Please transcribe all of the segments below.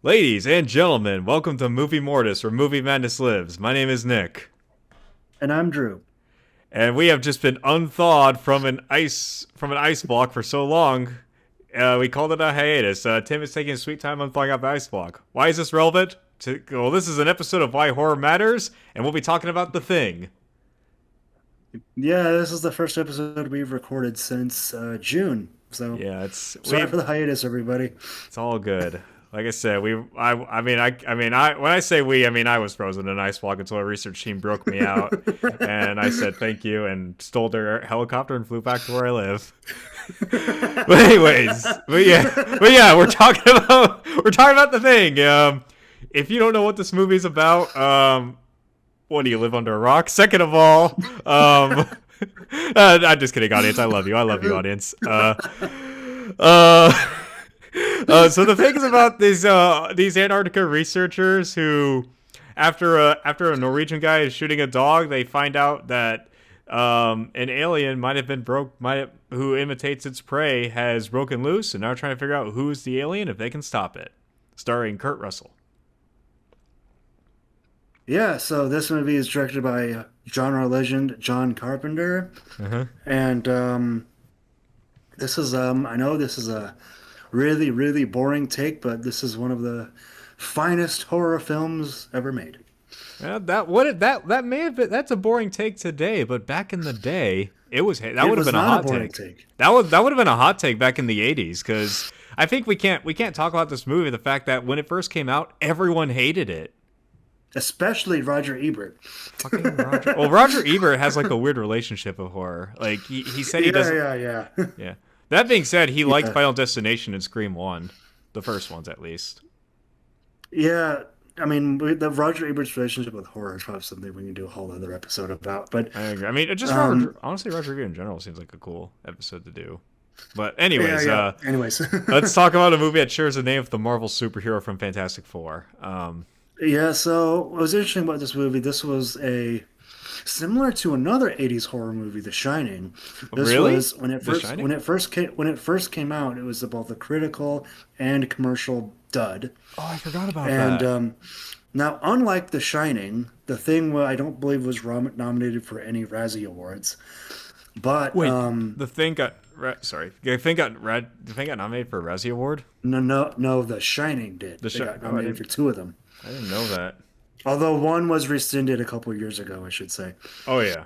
Ladies and gentlemen, welcome to Movie Mortis, where movie madness lives. My name is Nick, And I'm Drew. and we have just been unthawed from an ice block for so long. We called it a hiatus. Tim is taking a sweet time unthawing out the ice block. Why is this relevant? Well, this is an episode of Why Horror Matters, and we'll be talking about The Thing. Yeah, this is the first episode we've recorded since June. So Yeah, it's sorry we. for the hiatus, everybody. It's all good. Like I said, when I say we, I mean I was frozen in an ice block until a research team broke me out, and I said thank you and stole their helicopter and flew back to where I live. But anyways, we're talking about The Thing. If you don't know what this movie's about, what do you live under a rock? Second of all, I'm just kidding, audience. I love you. I love you, audience. Uh, so the thing is about these Antarctica researchers who, after a Norwegian guy is shooting a dog, they find out that an alien who imitates its prey has broken loose, and now trying to figure out who's the alien if they can stop it. Starring Kurt Russell. Yeah, so this movie is directed by genre legend John Carpenter, Uh-huh. and this is I know this is a really really boring take, but this is one of the finest horror films ever made. Yeah, that may have been that's a boring take today, but back in the day, that It would have was been a not a hot boring take. take, That would have been a hot take back in the '80s because I think we can't talk about this movie the fact that when it first came out, everyone hated it. especially Roger Ebert. Fucking Roger. Well, Roger Ebert has like a weird relationship with horror. Like he said he Yeah, doesn't. yeah, yeah. Yeah. That being said, he liked Yeah. Final Destination and Scream One, the first ones at least. Yeah, I mean, the Roger Ebert's relationship with horror is probably something we can do a whole other episode about. But I agree. I mean, um, honestly, Roger Ebert in general seems like a cool episode to do. But yeah, anyways, yeah. Anyways, let's talk about a movie that shares the name of the Marvel superhero from Fantastic Four. yeah. So what was interesting about this movie? This was a similar to another '80s horror movie, The Shining. This Really? was when it The first when Shining? it first came when it first came out. It was both a critical and commercial dud. Oh, I forgot about And that. now, unlike The Shining, The Thing I don't believe was nominated for any Razzie Awards. But Wait, the thing got sorry, the thing got nominated for a Razzie Award. no, no, no, The Shining did. The They show. got Oh, nominated for two of them. I didn't know that. Although one was rescinded a couple of years ago, I should say. Oh yeah.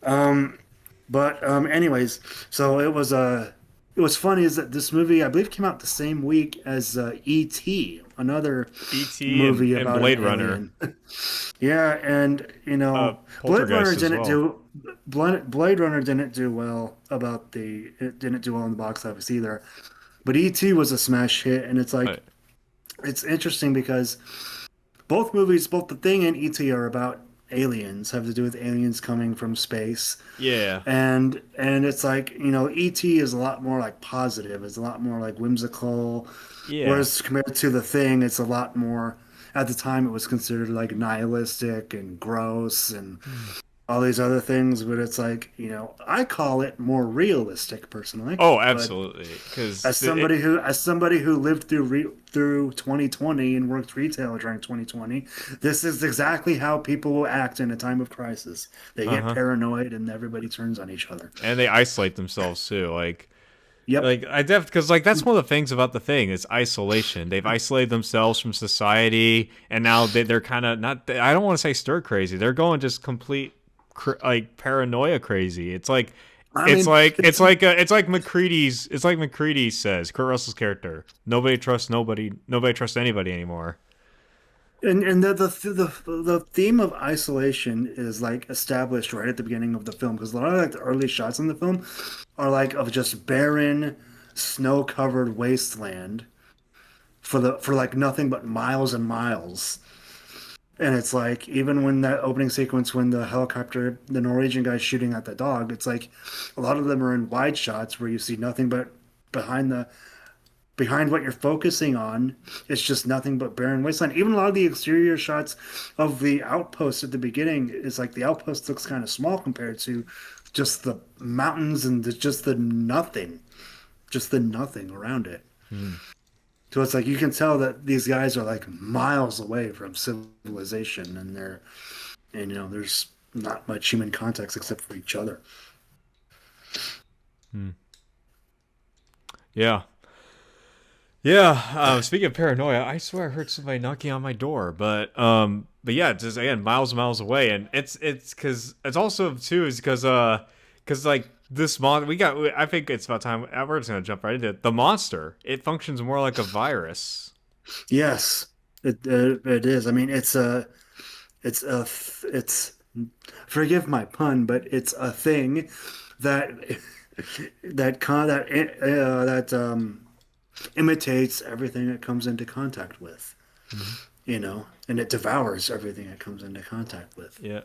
Um, but anyways, so it was funny is that this movie I believe came out the same week as E.T., another E.T. movie and about an Blade Runner. alien. Yeah, and Blade Runner Poltergeist as didn't well. do Blade Runner didn't do well it didn't do well in the box office either. But E.T. was a smash hit, and it's like But it's interesting because both movies, both The Thing and E.T. are about aliens, have to do with aliens coming from space. yeah, And it's like, E.T. is a lot more like positive, it's a lot more like whimsical, yeah. whereas compared to The Thing, it's a lot more at the time it was considered like nihilistic and gross and all these other things, but it's like, I call it more realistic personally. Oh, But absolutely. Because as somebody who lived through 2020 and worked retail during 2020, this is exactly how people will act in a time of crisis. They uh get huh, paranoid and everybody turns on each other. and they isolate themselves too. Yep. Because like that's one of the things about The Thing is isolation. They've isolated themselves from society, and now they're kind of not. I don't want to say stir crazy. They're going just complete like paranoia crazy. It's like I mean, it's like McCready says, Kurt Russell's character. Nobody trusts anybody anymore. and the theme of isolation is like established right at the beginning of the film because a lot of like the early shots in the film are like of just barren, snow-covered wasteland for like nothing but miles and miles. And it's like even when that opening sequence when the Norwegian guy's shooting at the dog, it's like a lot of them are in wide shots where you see nothing but behind the behind what you're focusing on, it's just nothing but barren wasteland. Even a lot of the exterior shots of the outpost at the beginning is like the outpost looks kind of small compared to just the mountains and just the nothing around it. Hmm. So it's like you can tell that these guys are like miles away from civilization, and there's not much human context except for each other. Hmm. Yeah. Yeah. Speaking of paranoia, I swear I heard somebody knocking on my door, but yeah, just again miles and miles away, and it's because it's also too is because like this we got. I think it's about time. We're just gonna jump right into it. The monster. It functions more like a virus. Yes, it is. I mean, it's forgive my pun, but it's a thing that that imitates everything it comes into contact with, Mm-hmm. and it devours everything it comes into contact with. Yeah.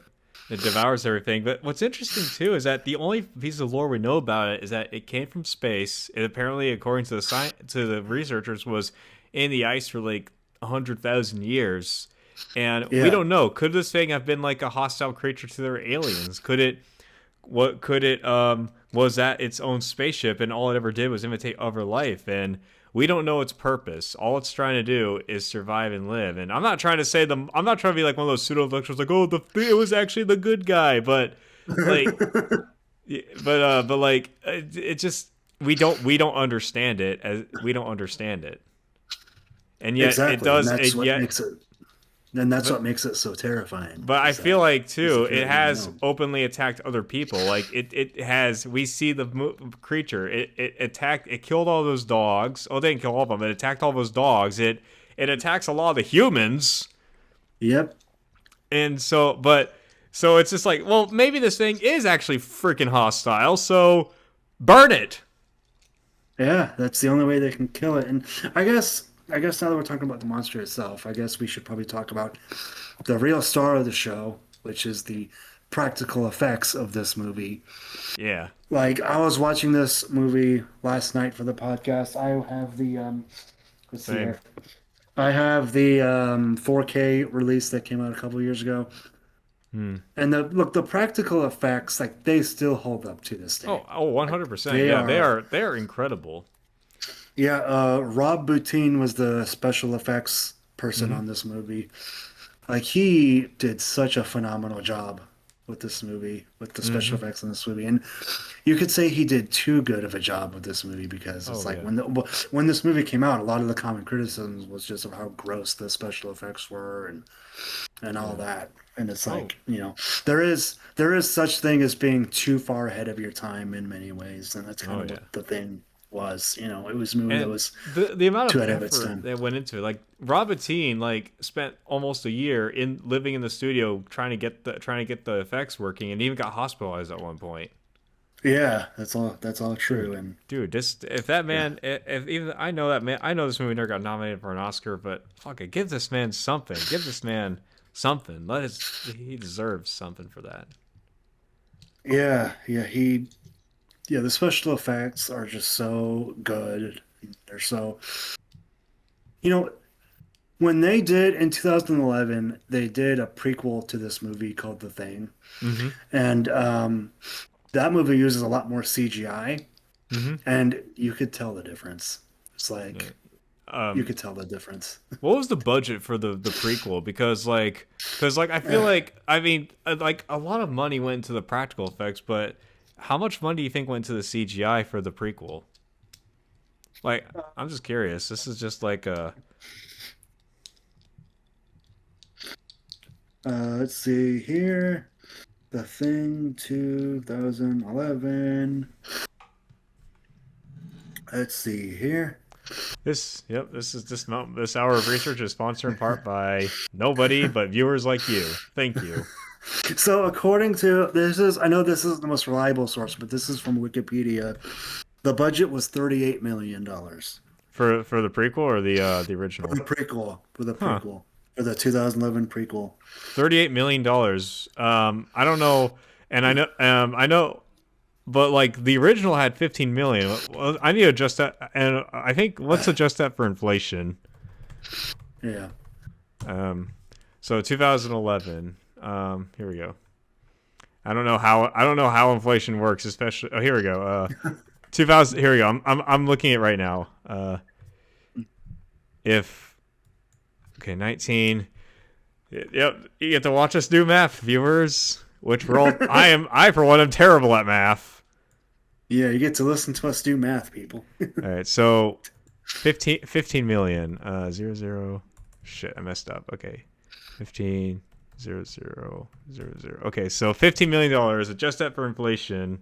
It devours everything. But what's interesting too is that the only piece of lore we know about it is that it came from space. It apparently, according to the researchers, was in the ice for like 100,000 years, and we Yeah, don't know. Could this thing have been like a hostile creature to their aliens? Could it? What could it? Was that its own spaceship, and all it ever did was imitate other life? And we don't know its purpose. All it's trying to do is survive and live. And I'm not trying to say them. I'm not trying to be like one of those pseudo lectures, like, oh, it was actually the good guy, but like, but like, it just we don't understand it as we don't understand it, and yet it exactly, and does. It yet, that's but what makes it so terrifying. But I Is feel that like is the too, fear it of the has unknown. openly attacked other people. Like it has. We see the creature. It attacked. It killed all those dogs. Oh, they didn't kill all of them. It attacked all those dogs. It attacks a lot of the humans. Yep. And so it's just like, well, maybe this thing is actually freaking hostile. So burn it. Yeah, that's the only way they can kill it. And I guess now that we're talking about the monster itself, I guess we should probably talk about the real star of the show, which is the practical effects of this movie. Yeah. Like I was watching this movie last night for the podcast. I have the let's see Same. here. I have the 4K release that came out a couple years ago. Hmm. And the practical effects, like they still hold up to this day. Oh, 100%. They Yeah, they are are they are incredible. Yeah, Rob Bottin was the special effects person Mm-hmm. on this movie. Like he did such a phenomenal job with this movie, with the special Mm-hmm. effects in this movie. And you could say he did too good of a job with this movie because it's Oh like yeah. when this movie came out, a lot of the common criticisms was just of how gross the special effects were and all Yeah. that. And it's Oh. like, there is such thing as being too far ahead of your time in many ways, and that's kind Oh of yeah. what the thing was. It was a movie that And was the amount too of ahead of its effort time. that went into it, like Robertine, like spent almost a year in living in the studio trying to get the effects working, and even got hospitalized at one point. Yeah, that's all true. Dude, And dude, this if that yeah, man, if even I know that man, I know this movie never got nominated for an Oscar, but fuck it, give this man something. Give this man something. He deserves something for that. yeah, the special effects are just so good. They're so, you know, when they did in 2011, they did a prequel to this movie called The Thing, Mm-hmm. and that movie uses a lot more CGI, Mm-hmm. and you could tell the difference. It's Yeah. like you Um, could tell the difference. what was the budget for the prequel? Because I feel like I mean like a lot of money went into the practical effects, but how much money do you think went into the CGI for the prequel? Like I'm just curious. This is just like a Let's see here. The Thing 2011. Let's see here. this. Yep. This hour of research is sponsored in part by nobody but viewers like you. Thank you So according to I know this is the most reliable source, but this is from Wikipedia. The budget was $38 million for the prequel or the for original. the prequel. For the Huh. prequel. For the 2011 prequel. $38 million. I don't know, and I know, but like the original had 15 million. Well, I need to adjust that, and I think let's adjust that for inflation. Yeah. Um, so 2011. Here we go. I don't know how inflation works, especially. Oh, here we go. 2000. Here we go. I'm looking at it right now. if okay, 19. Yep, you get to watch us do math, viewers. Which we're all. I for one am terrible at math. Yeah, you get to listen to us do math, people. All right, so 15 million. 00. Shit, I messed up. Okay, 15 0 0 0 0. Okay, so $15 million. Adjust that for inflation.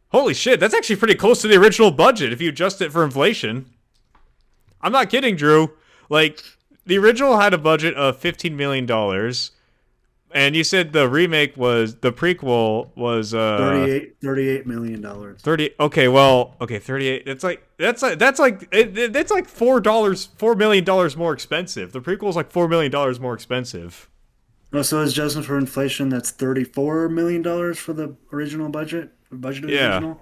Holy shit, that's actually pretty close to the original budget if you adjust it for inflation. I'm not kidding, Drew. Like, the original had a budget of $15 million. And you said the prequel was 38 million dollars. 30. Okay, well, okay, 38. That's like $4 million more expensive. The prequel is like $4 million more expensive. Oh, so it's adjusted for inflation. That's $34 million for the original budget. Budget of the Yeah. original.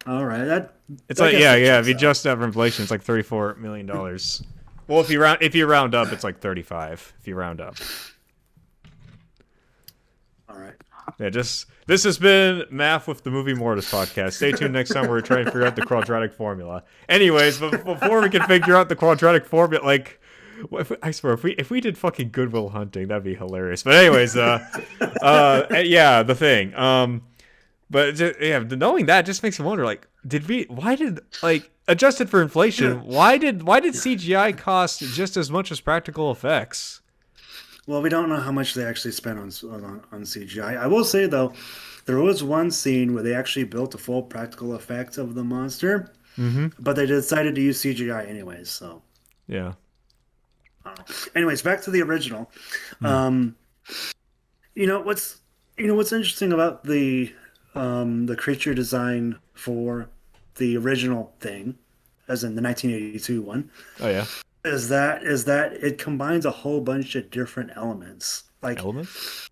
All right, It's like yeah. If you adjust that for inflation, it's like $34 million. Well, if you round up, it's like 35. If you round up. All right. Yeah, this has been Math with the Movie Mortis podcast. Stay tuned next time where we're trying to figure out the quadratic formula. Anyways, but before we can figure out the quadratic formula, like, I swear, if we did fucking Goodwill Hunting, that'd be hilarious. But anyways, yeah, the thing. But yeah, knowing that just makes me wonder, like, adjusted for inflation, why did CGI cost just as much as practical effects? Well, we don't know how much they actually spent on CGI. I will say though, there was one scene where they actually built a full practical effect of the monster, but they decided to use CGI anyways. So yeah. Anyways, back to the original. What's interesting about the creature design for the original thing, as in the 1982 one. Oh yeah. Is that it combines a whole bunch of different elements. Like elements?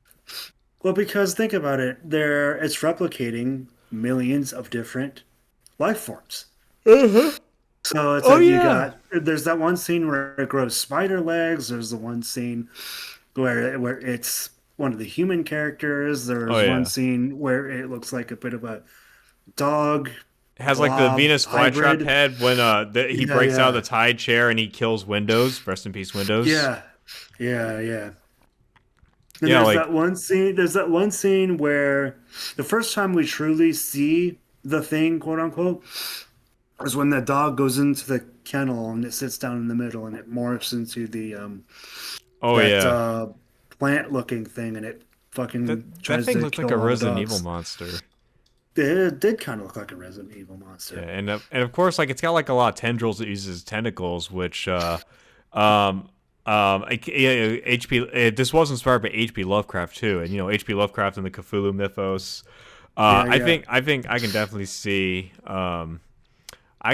Well, because think about it, it's replicating millions of different life forms. So it's there's that one scene where it grows spider legs. There's the one scene where it's one of the human characters. There's one scene where it looks like a bit of a dog. It has like the Venus flytrap head when he breaks out of the Tide chair and he kills Windows. Rest in peace, Windows. Yeah. And there's that one scene where the first time we truly see the thing, quote unquote, is when the dog goes into the kennel and it sits down in the middle and it morphs into the plant looking thing and it fucking tries to kill all the dogs. That thing looked like a Resident Evil monster. It did kind of look like a Resident Evil monster. Yeah, and of course, like it's got like a lot of tendrils that uses tentacles, which this was inspired by H.P. Lovecraft too, and H.P. Lovecraft and the Cthulhu mythos. I think I can definitely see. I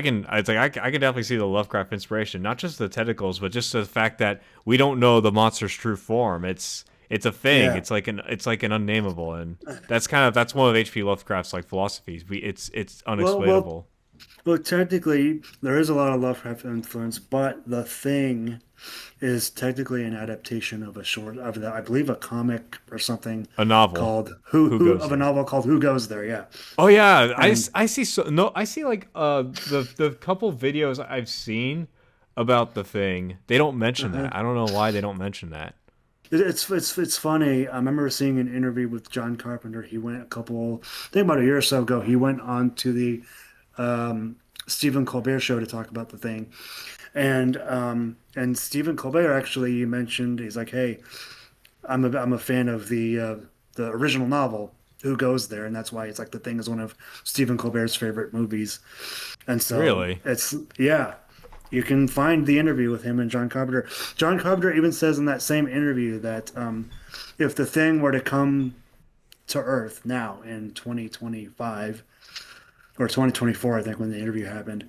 can definitely see the Lovecraft inspiration, not just the tentacles, but just the fact that we don't know the monster's true form. It's a thing. Yeah. It's like an unnameable, and that's one of H.P. Lovecraft's like philosophies. It's unexplainable. Well, technically, there is a lot of Lovecraft influence, but The Thing is technically an adaptation of I believe a comic or something. A novel called a novel called Who Goes There? Yeah. Oh yeah, I see. I see like the couple videos I've seen about The Thing. They don't mention that. I don't know why they don't mention that. It's funny. I remember seeing an interview with John Carpenter. He went about a year or so ago. He went on to the Stephen Colbert show to talk about The Thing, and Stephen Colbert actually mentioned, he's like, "Hey, I'm a fan of the original novel Who Goes There," and that's why it's like The Thing is one of Stephen Colbert's favorite movies, and so really, you can find the interview with him and John Carpenter. John Carpenter even says in that same interview that if The Thing were to come to Earth now in 2025 or 2024, I think when the interview happened,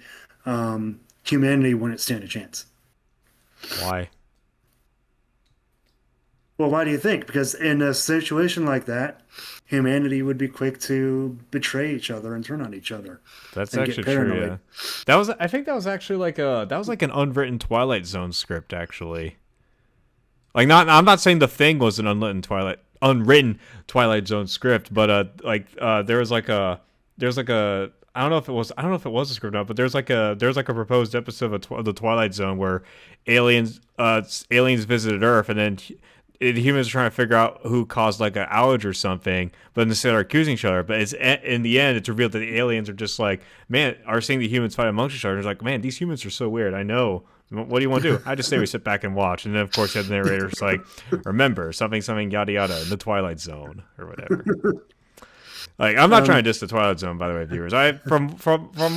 humanity wouldn't stand a chance. Why? Well, why do you think? Because in a situation like that, humanity would be quick to betray each other and turn on each other. That's actually true. Yeah, I think that was actually like an unwritten Twilight Zone script. Actually, like I'm not saying The Thing was an unwritten Twilight Zone script, but there was like a I don't know if it was a script note, but there's like a proposed episode of the Twilight Zone where aliens visited Earth, and then the humans are trying to figure out who caused like an outage or something, but instead are accusing each other. But it's in the end, it's revealed that the aliens are just like, man, are seeing the humans fight amongst each other. It's like, man, these humans are so weird. I know. What do you want to do? I just say we sit back and watch, and then of course you have the narrator's like, remember something yada yada in the Twilight Zone or whatever. Like, I'm not trying to diss the Twilight Zone, by the way, viewers. I from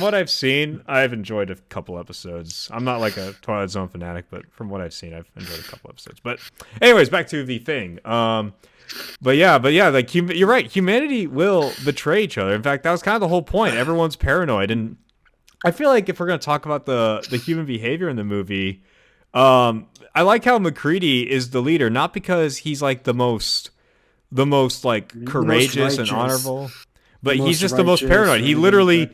what I've seen, I've enjoyed a couple episodes. I'm not like a Twilight Zone fanatic, but from what I've seen, I've enjoyed a couple episodes. But anyways, back to the thing. But yeah, like you're right. Humanity will betray each other. In fact, that was kind of the whole point. Everyone's paranoid, and I feel like if we're gonna talk about the human behavior in the movie, I like how McCready is the leader, not because he's like the most like courageous and honorable, but he's just the most paranoid. He literally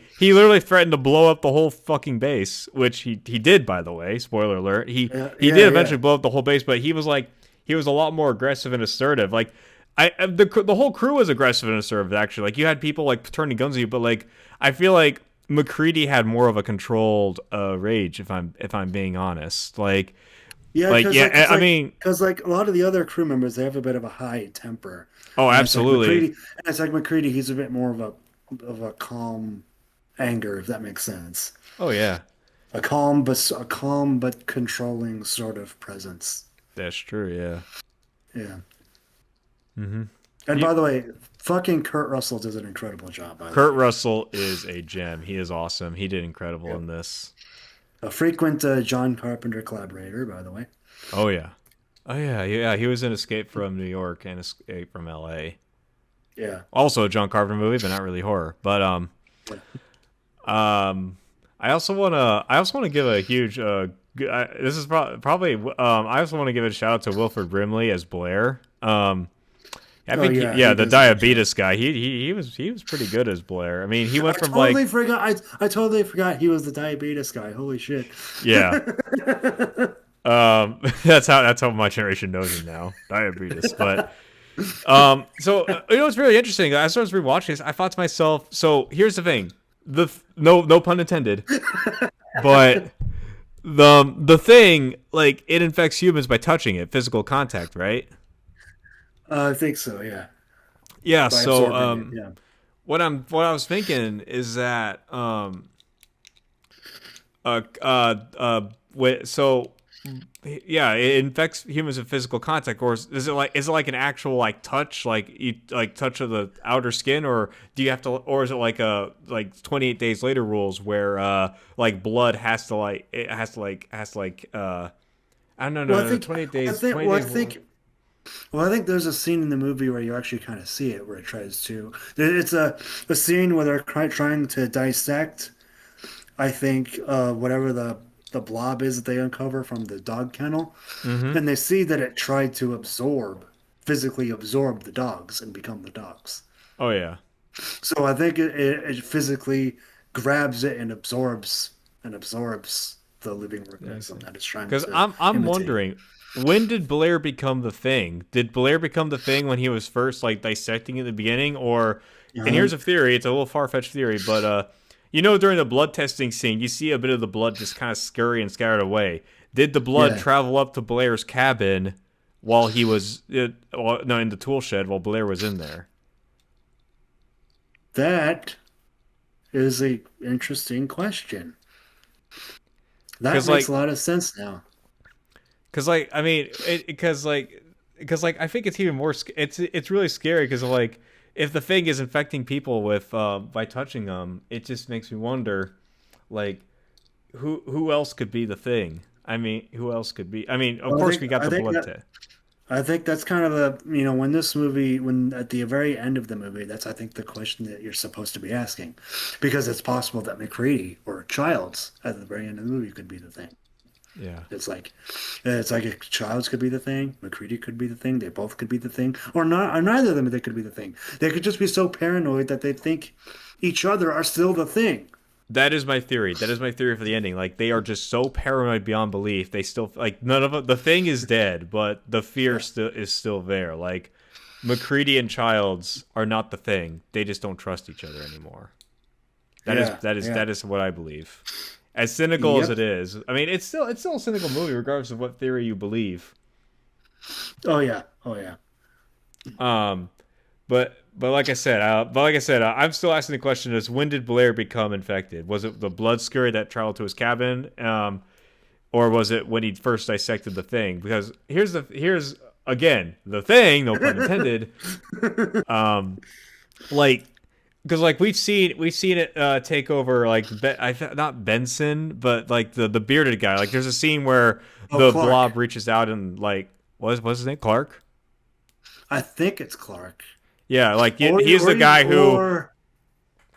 threatened to blow up the whole fucking base, which he did, by the way. Spoiler alert. He did eventually blow up the whole base, but he was a lot more aggressive and assertive. Like the whole crew was aggressive and assertive actually. Like you had people like turning guns at you, but like I feel like McCready had more of a controlled rage if I'm being honest. Like Yeah, like yeah, because I mean, because like a lot of the other crew members, they have a bit of a high temper. oh, And it's like absolutely. McCready, he's a bit more of a calm anger, if that makes sense. Oh yeah. A calm but controlling sort of presence. That's true, yeah. Yeah. Mhm. And You, by the way, fucking Kurt Russell does an incredible job, by the Kurt way. Russell is a gem. He is awesome. He did incredible Yep. in this. A frequent John Carpenter collaborator, by the way. Oh yeah. Oh yeah, yeah. He was in Escape from New York and Escape from L.A. Yeah. Also a John Carpenter movie, but not really horror. But Yeah. I also wanna give a huge this is probably I also want to give a shout out to Wilford Brimley as Blair. I Oh think yeah, yeah, he the does a good job. diabetes guy. He was pretty good as Blair. I mean, he went I from like totally forgot. I totally forgot he was the diabetes guy. Holy shit. yeah. That's how my generation knows him now. Diabetes. But so you know what's really interesting? As I was rewatching this, I thought to myself, so here's the thing. No pun intended. But the thing, like, it infects humans by touching it, physical contact, right? I think so, yeah. Yeah, By so absorbing it, yeah. what I was thinking is that uh uh uh so yeah, it infects humans with physical contact, or is it like an actual like touch, like you like touch of the outer skin, or do you have to, or is it like a like 28 days later rules where like blood has to like it has to like I don't know, Well, I no, think 28 I days think 20 well, I days think well, I think there's a scene in the movie where you actually kind of see it, where it tries to. It's a scene where they're trying to dissect. I think whatever the blob is that they uncover from the dog kennel, mm-hmm. and they see that it tried to physically absorb the dogs and become the dogs. Oh yeah. So I think it physically grabs it and absorbs the living organism that it's trying Because to I'm imitate. wondering, when did Blair become the thing? Did Blair become the thing when he was first like dissecting in the beginning, or? And Uh-huh. here's a theory. It's a little far fetched theory, but you know, during the blood testing scene, you see a bit of the blood just kind of scurry and scattered away. Did the blood Yeah, travel up to Blair's cabin while he was no, in the tool shed while Blair was in there? that is a interesting question. That Because makes like a lot of sense now. Because like I mean, because like I think it's even more. It's really scary because like if the thing is infecting people with by touching them, it just makes me wonder, like who else could be the thing? I mean, who else could be? I mean, of Well, course we got I the think blood that test. I think that's kind of when this movie, when at the very end of the movie, that's I think the question that you're supposed to be asking, because it's possible that McCready or Childs at the very end of the movie could be the thing. Yeah. It's like a Childs could be the thing, McCready could be the thing, they both could be the thing, or not, or neither of them they could be the thing. They could just be so paranoid that they think each other are still the thing. That is my theory. That is my theory for the ending. Like they are just so paranoid beyond belief. They still like none of the thing is dead, but the fear Yeah. still is still there. Like McCready and Childs are not the thing. They just don't trust each other anymore. Yeah, yeah. That is what I believe. As cynical as Yep. it is, I mean, it's still a cynical movie, regardless of what theory you believe. Oh yeah. Oh yeah. Um, but like I said, I'm still asking the question: is when did Blair become infected? Was it the blood scurry that traveled to his cabin, or was it when he first dissected the thing? Because here's again the thing, no pun intended. Um, like because like we've seen it take over like not Benson, but like the bearded guy. Like there's a scene where Oh, the Clark. blob reaches out and like what's his name, Clark? I think it's Clark. Yeah, like Or he's the guy who or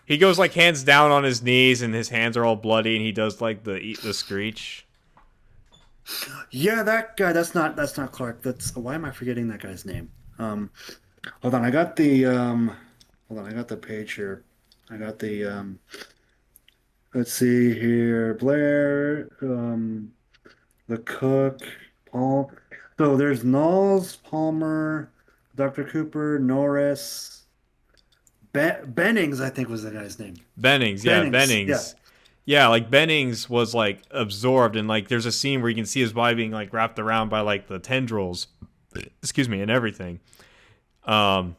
he goes like hands down on his knees and his hands are all bloody and he does like the screech. yeah, that guy. That's not Clark. That's why am I forgetting that guy's name? Hold on. Hold on. I got the page here. I got the let's see here. Blair, the cook, Paul. So there's Knowles, Palmer, Dr. Cooper, Norris, Bennings, I think was the guy's name. Bennings, yeah, Bennings, yeah. Bennings. Yeah, like Bennings was like absorbed and like there's a scene where you can see his body being like wrapped around by like the tendrils. Excuse me, and everything. Um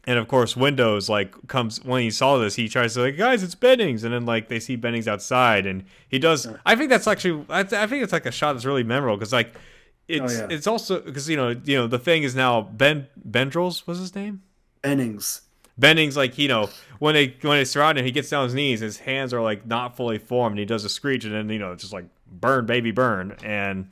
and of course Windows like comes when he saw this, he tries to like, guys, it's Bennings, and then like they see Bennings outside and he does I think that's actually I think it's like a shot that's really memorable because like Oh yeah, it's also because the thing is now Bendrils was his name. Bennings. Bennings, like when they surround him, he gets down on his knees. His hands are like not fully formed. And he does a screech, and then it's just like burn, baby, burn, and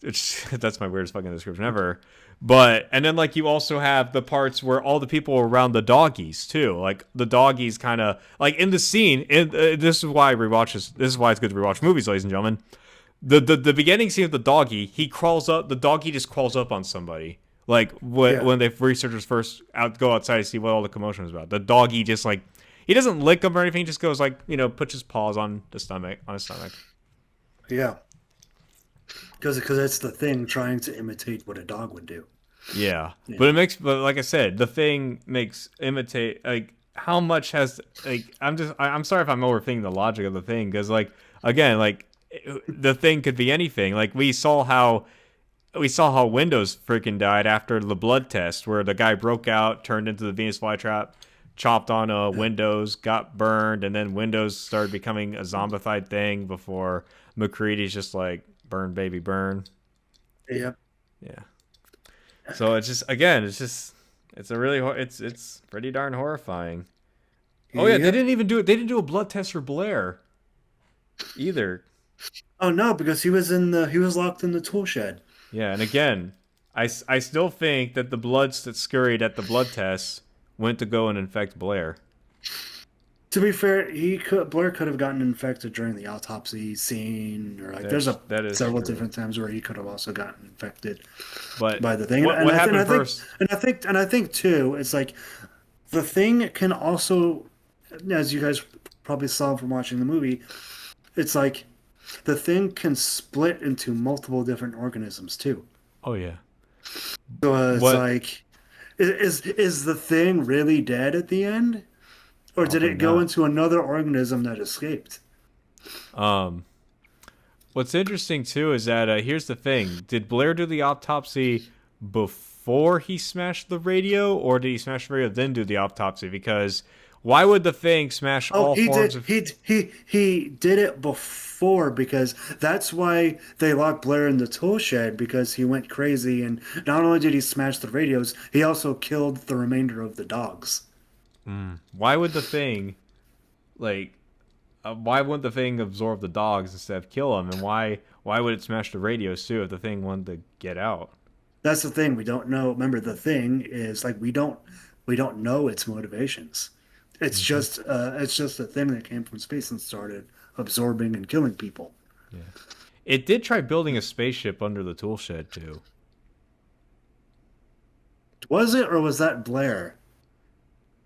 it's that's my weirdest fucking description ever. But and then like you also have the parts where all the people are around the doggies too. Like the doggies kind of like in the scene. This is why I rewatch this. This is why it's good to rewatch movies, ladies and gentlemen. The beginning scene of the doggy, he crawls up. The doggy just crawls up on somebody. Like Yeah, when the researchers first go outside to see what all the commotion is about. The doggy just like he doesn't lick him or anything. He just goes like puts his paws on his stomach. yeah. Because it's the thing trying to imitate what a dog would do. Yeah, Yeah. but like I said, the thing makes imitate like how much has like I'm sorry if I'm overthinking the logic of the thing because like again like the thing could be anything. Like we saw how Windows freaking died after the blood test, where the guy broke out, turned into the Venus flytrap, chopped on Windows, got burned, and then Windows started becoming a zombified thing before McCready's just like burn, baby, burn. Yep. Yeah. So it's just again, it's a really it's pretty darn horrifying. Oh yeah, they Yep. didn't even do it. They didn't do a blood test for Blair either. Oh no, because he was locked in the tool shed. Yeah, and again, I still think that the bloods that scurried at the blood tests went to go and infect Blair. To be fair, Blair could have gotten infected during the autopsy scene, or like there's a That is several true. different times where he could have also gotten infected But by the thing. what And I happened think first? and I think too, it's like the thing can also, as you guys probably saw from watching the movie, it's like the thing can split into multiple different organisms too. Oh yeah. So it's What? like, is the thing really dead at the end, or did Probably it go not. into another organism that escaped? Um, what's interesting too is that here's the thing: did Blair do the autopsy before he smashed the radio, or did he smash the radio then do the autopsy? Because why would the thing smash Oh, all he forms did. of? He did it before because that's why they locked Blair in the tool shed because he went crazy and not only did he smash the radios, he also killed the remainder of the dogs. Why would the thing like? Why wouldn't the thing absorb the dogs instead of kill them? And why would it smash the radios too if the thing wanted to get out? That's the thing we don't know. Remember, the thing is like we don't know its motivations. Hmm. It's just a thing that came from space and started absorbing and killing people. Yeah. It did try building a spaceship under the tool shed too. Was it or was that Blair?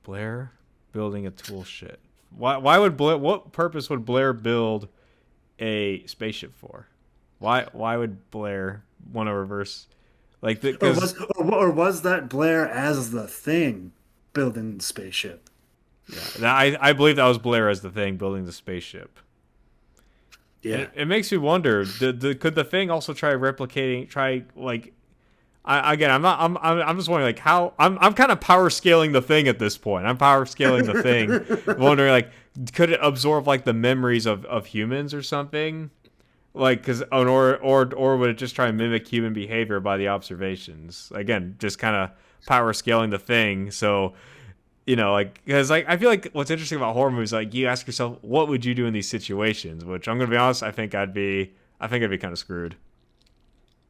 Blair building a tool shed. Why would Blair? What purpose would Blair build a spaceship for? Why would Blair want to reverse like because Or was that Blair as the thing building the spaceship? Yeah, I believe that was Blair as the Thing building the spaceship. And Yeah. it makes me wonder: could the Thing also try replicating? Again, I'm just wondering like how I'm kind of power scaling the Thing at this point. I'm power scaling the Thing, wondering like could it absorb like the memories of humans or something? Like, or would it just try and mimic human behavior by the observations? Again, just kind of power scaling the Thing. So, like, because like I feel like what's interesting about horror movies, like you ask yourself, what would you do in these situations? Which I'm gonna be honest, I think I'd be kind of screwed.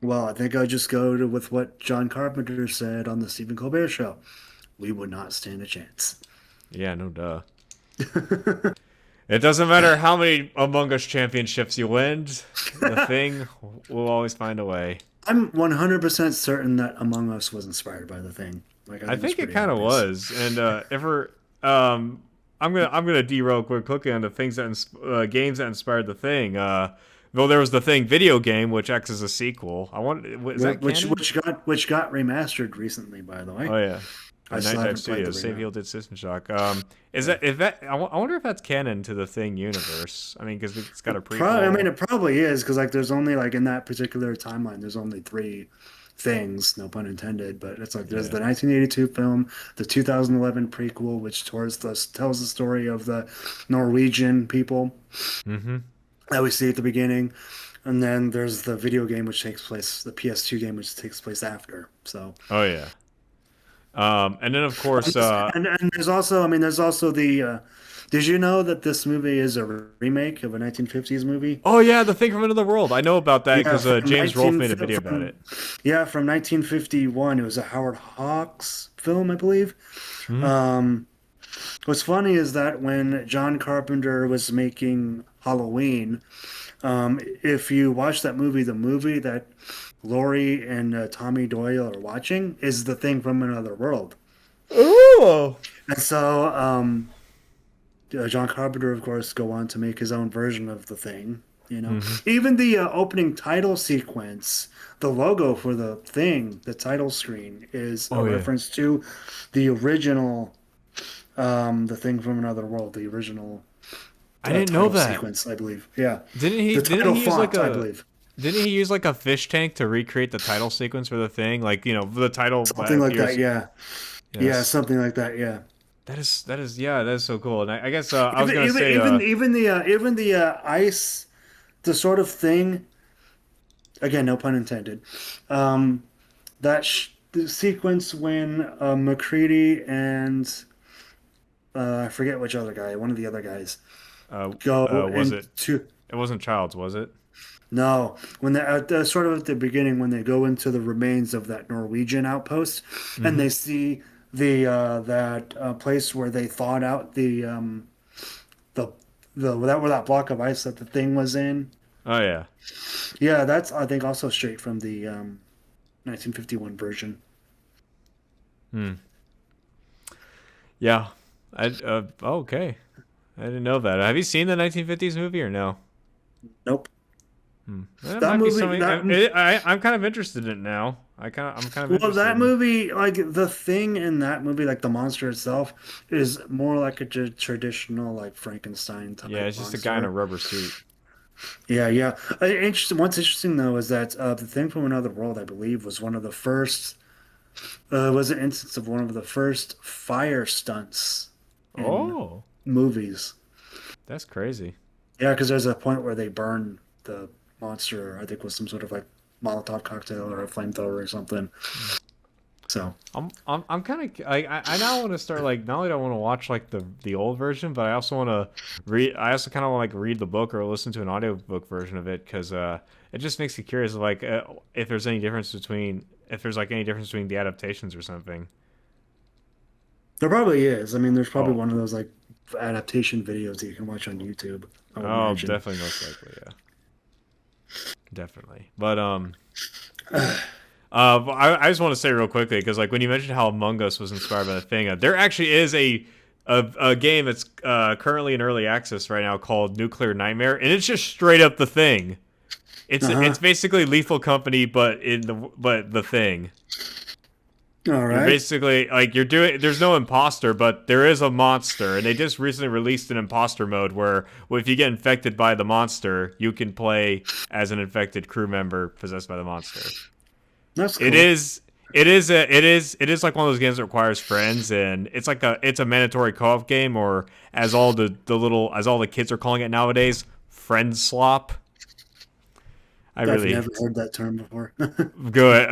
Well, I think I'll just go with what John Carpenter said on the Stephen Colbert Show. We would not stand a chance. Yeah, no duh. It doesn't matter how many Among Us championships you win, the Thing will always find a way. I'm 100% certain that Among Us was inspired by the thing. Like, I I think it's think it pretty kind of obvious. was, and if we're, I'm gonna derail quickly on the things that games that inspired the Thing. Well, there was the Thing video game, which acts as a sequel. I want is that Which canon? got remastered recently, by the way. Oh yeah, I by still Night Dive haven't played the Studios. Same remake. people did System Shock. Is Yeah. that if that? I wonder if that's canon to the Thing universe. I mean, because it's got a I mean, prequel. it probably is because like there's only like in that particular timeline, there's only three things, no pun intended. But it's like there's Yeah. the 1982 film, the 2011 prequel, which tells the story of the Norwegian people Mm-hmm. that we see at the beginning, and then there's the video game which takes place, the PS2 game which takes place after. So, Oh yeah. And then of course, and there's also, I mean, there's also the. Did you know that this movie is a remake of a 1950s movie? oh yeah, the Thing from Another World. I know about that Yeah, because from James Rolfe 19 made a video about from it. yeah, from 1951. It was a Howard Hawks film, I believe. Hmm. Um, what's funny is that when John Carpenter was making Halloween, if you watch that movie, the movie that Laurie and Tommy Doyle are watching is The Thing from Another World. Oh. And so John Carpenter, of course, go on to make his own version of the thing. You know, Hmm. even the opening title sequence, the logo for the thing, the title screen is a Oh yeah. reference to the original, the thing from another world, the original I didn't know title that. sequence, I believe. Yeah, Didn't he? the Didn't title he use like font, I a? believe, Didn't he use like a fish tank to recreate the title sequence for the Thing? Like the title that something like that. appears. Yeah, yeah, Yes. something like that. Yeah. That is yeah, that is so cool. And I guess I was Even gonna even say even the ice, the sort of thing. Again, no pun intended. Um, the sequence when McCready and I forget which other guy, one of the other guys, go was it? into It wasn't Childs, was it? no, when they at the, sort of at the beginning when they go into the remains of that Norwegian outpost and Mm-hmm. they see the that place where they thawed out the that where that block of ice that the thing was in. Oh yeah. Yeah, that's I think also straight from the 1951 version. Hmm. Yeah. Okay. I didn't know that. Have you seen the 1950s movie or no? Nope. That That might be movie something. that I'm kind of interested in it now. I'm kind of well that interested. movie like the thing in that movie like the monster itself is more like a traditional like Frankenstein Yeah, type it's just a guy in a monster. rubber suit. Yeah, yeah. Interesting. What's interesting though is that the thing from another world, I believe, was one of the first. Was an instance of one of the first fire stunts in Oh, movies. that's crazy. Yeah, because there's a point where they burn the monster, I think, with some sort of like Molotov cocktail or a flamethrower or something. So, I'm kind of I now want to start like not only do I want to watch like the old version, but I also want to read. I also kind of want to like read the book or listen to an audiobook version of it because it just makes you curious like if there's any difference between if there's like any difference between the adaptations or something. there probably is. I mean, there's probably Oh, one of those like adaptation videos that you can watch on YouTube, I would oh, imagine. definitely, most likely, yeah, definitely. But I just want to say real quickly because like when you mentioned how Among Us was inspired by the thing, there actually is a game that's currently in early access right now called Nuclear Nightmare, and it's just straight up the thing. It's Uh-huh. basically Lethal Company, but the thing. All You're right. basically like you're doing. There's no imposter, but there is a monster, and they just recently released an imposter mode where, well, if you get infected by the monster, you can play as an infected crew member possessed by the monster. That's It cool. is. It is like one of those games that requires friends, and it's a mandatory co-op game, or as all the kids are calling it nowadays, friend slop. I I've really never heard that term before. good.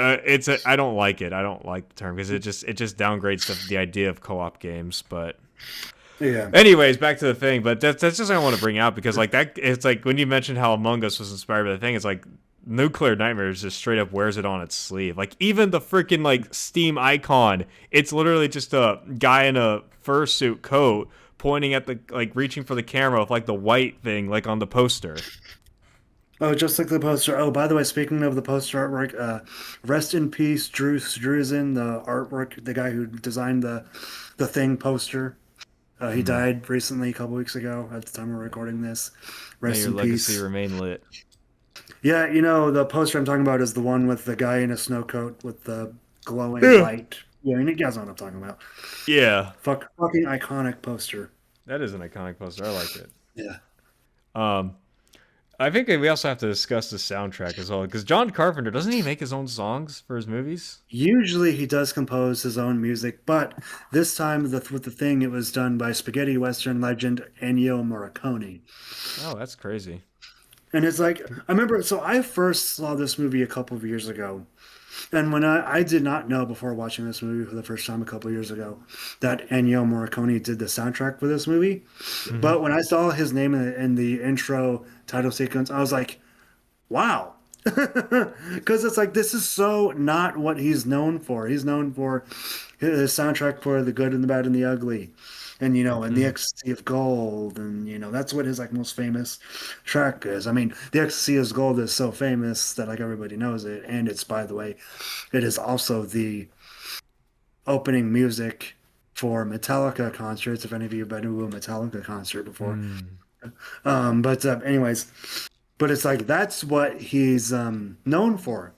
I don't like it. I don't like the term because it just downgrades the idea of co-op games. But Yeah. anyways, back to the thing. But that's just what I want to bring out because like that it's like when you mentioned how Among Us was inspired by the thing. It's like Nuclear Nightmares just straight up wears it on its sleeve. Like even the freaking like Steam icon, it's literally just a guy in a fursuit coat pointing at the like reaching for the camera with like the white thing like on the poster. Oh, just like the poster. Oh, by the way, speaking of the poster artwork, rest in peace, Drew Struzan, the artwork, the guy who designed the Thing poster. He Mm. died recently, a couple weeks ago, at the time we're recording this. May Rest your in legacy peace. remain lit. Yeah, the poster I'm talking about is the one with the guy in a snow coat with the glowing Yeah. light. Yeah, you guys know what I'm talking about. Yeah, Fucking iconic poster. that is an iconic poster. I like it. Yeah. Um, I think we also have to discuss the soundtrack as well because John Carpenter doesn't he make his own songs for his movies? Usually he does compose his own music, but this time with the thing, it was done by spaghetti western legend Ennio Morricone. Oh, that's crazy. And it's like I remember, so I first saw this movie a couple of years ago, and when I did not know before watching this movie for the first time a couple of years ago that Ennio Morricone did the soundtrack for this movie. Hmm. But when I saw his name in the intro title sequence, I was like, wow. Because it's like this is so not what he's known for. He's known for his soundtrack for The Good and the Bad and the Ugly, and The Hmm. Ecstasy of Gold, and that's what his like most famous track is. I mean, The Ecstasy of Gold is so famous that like everybody knows it, and it's by the way, it is also the opening music for Metallica concerts. If any of you have been to a Metallica concert before, Mm. but anyways. But it's like that's what he's known for.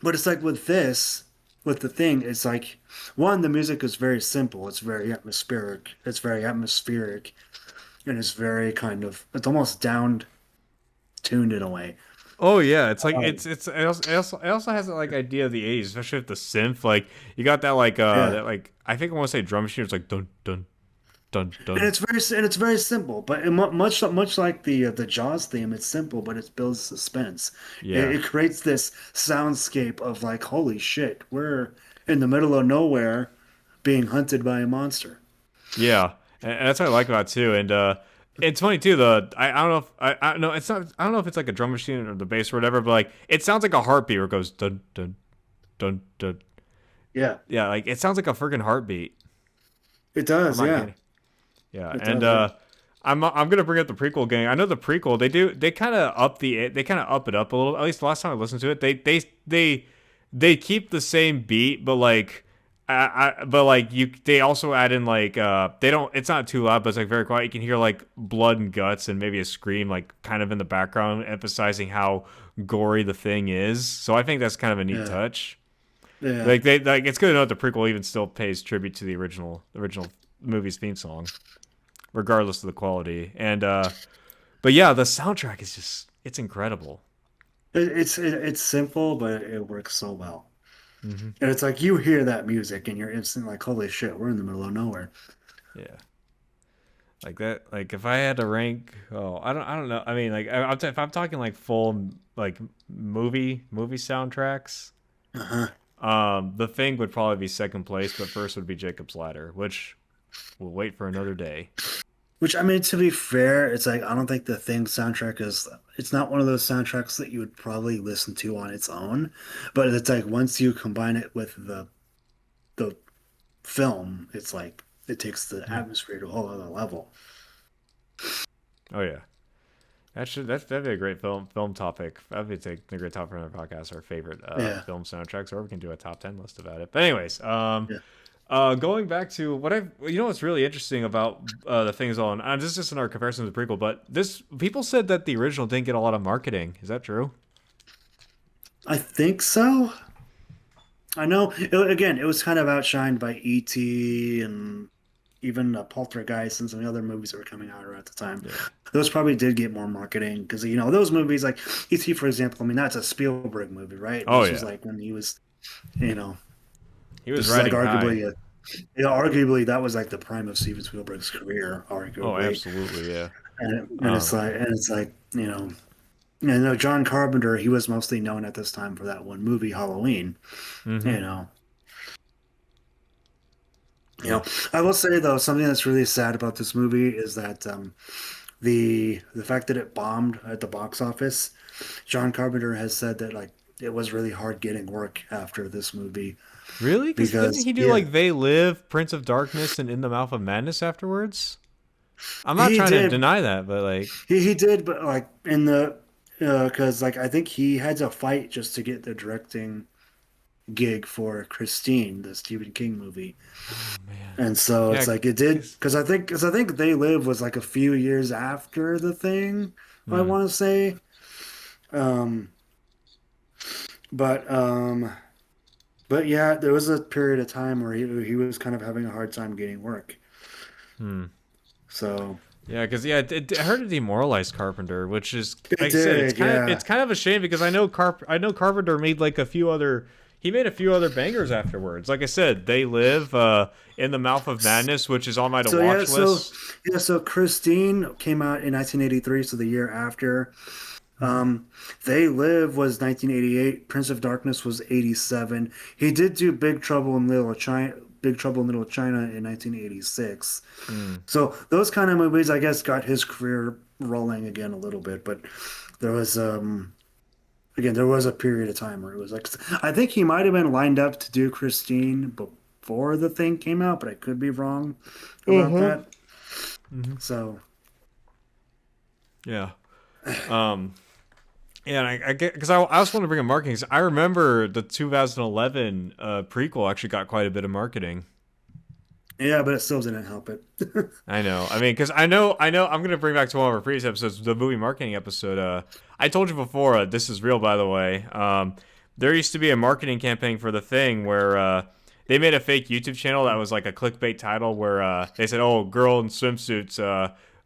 But it's like with the thing, it's like one, the music is very simple. It's very atmospheric. It's very atmospheric, and it's very it's almost down tuned in a way. Oh yeah, it's like Um, it also has that like idea of the '80s, especially with the synth. Like you got yeah, that like I think I want to say drum machine. It's like dun dun dun and dun. it's very simple. But much like the Jaws theme, it's simple, but it builds suspense. Yeah, It creates this soundscape of like, holy shit, we're in the middle of nowhere, being hunted by a monster. yeah, and that's what I like about it too. And it's funny too. I don't know if I don't know it's not I don't know if it's like a drum machine or the bass or whatever, but like it sounds like a heartbeat where it goes dun dun dun dun. Yeah, Yeah, like it sounds like a freaking heartbeat. it I'm does. not Yeah, kidding. Yeah, it and does. Yeah. I'm gonna bring up the prequel gang. I know the prequel they kind of up it up a little. At least the last time I listened to it, they keep the same beat, but like. But like they also add in like they don't. It's not too loud, but it's like very quiet. You can hear like blood and guts and maybe a scream like kind of in the background, emphasizing how gory the thing is. So I think that's kind of a neat Yeah. touch. Yeah. Like they like it's good to know that the prequel even still pays tribute to the original movie's theme song, regardless of the quality. And but yeah, the soundtrack is just it's incredible. It's simple, but it works so well. Hmm. And it's like you hear that music and you're instantly like, holy shit, we're in the middle of nowhere. Yeah, like that. Like if I had to rank, oh, I don't know. I mean, like if I'm talking like full like movie soundtracks, Uh-huh. the thing would probably be second place, but first would be Jacob's Ladder, which we'll wait for another day. Which I mean, to be fair, it's like I don't think the Thing soundtrack is. It's not one of those soundtracks that you would probably listen to on its own, but it's like once you combine it with the film, it's like it takes the Mhm. atmosphere to a whole other level. Oh yeah. That'd be a great film topic. That'd be a great topic for another podcast. Our favorite Yeah, film soundtracks, or we can do a top 10 list about it. But anyways, yeah. going back to what's really interesting about the things on. This is just in our comparison to the prequel, but this people said that the original didn't get a lot of marketing. Is that true? I think so. I know. Again, it was kind of outshined by E.T. and even Poltergeist and some of the other movies that were coming out around the time. Yeah. Those probably did get more marketing because those movies like E.T. for example. I mean, that's a Spielberg movie, right? Oh This was yeah. like when he was, you know, He was this is like riding high. arguably that was like the prime of Steven Spielberg's career, Oh, arguably. absolutely, yeah. And Um, it's like John Carpenter. He was mostly known at this time for that one movie, Halloween. hmm You know, you Yeah. know. I will say though, something that's really sad about this movie is that the fact that it bombed at the box office. John Carpenter has said that like it was really hard getting work after this movie Really? Because didn't because he do like They Live, Prince of Darkness, and In the Mouth of Madness afterwards? I'm not he trying to did deny that, but like, he did, but like in the because like I think he had to fight just to get the directing gig for Christine, the Stephen King movie. oh man, And so yeah, it's like it did because because I think They Live was like a few years after the thing, I want to say. Um, but um, but yeah, there was a period of time where he was kind of having a hard time getting work. So yeah, because I heard it demoralized Carpenter, which is it like I said, did, it's yeah. kind of a shame because I know Carpenter made like a few other he made a few other bangers afterwards. Like I said, They Live, In the Mouth of Madness, which is on my to So yeah, watch so list. yeah, so Christine came out in 1983, so the year after. Um, They Live was 1988. Prince of Darkness was 87. He did do Big Trouble in Little China in 1986. Mm. So those kind of movies, I guess, got his career rolling again a little bit. But there was, again, there was a period of time where it was like, I think he might have been lined up to do Christine before the thing came out, but I could be wrong about that. So, Yeah. Um, Yeah, and I get because I also want to bring up marketing. 'Cause I remember the 2011 prequel actually got quite a bit of marketing. yeah, but it still didn't help it. I know. I mean, because I know. I'm gonna bring back to one of our previous episodes, the movie marketing episode. I told you before. This is real, by the way. There used to be a marketing campaign for the thing where they made a fake YouTube channel that was like a clickbait title where they said, "Oh, girl in swimsuits,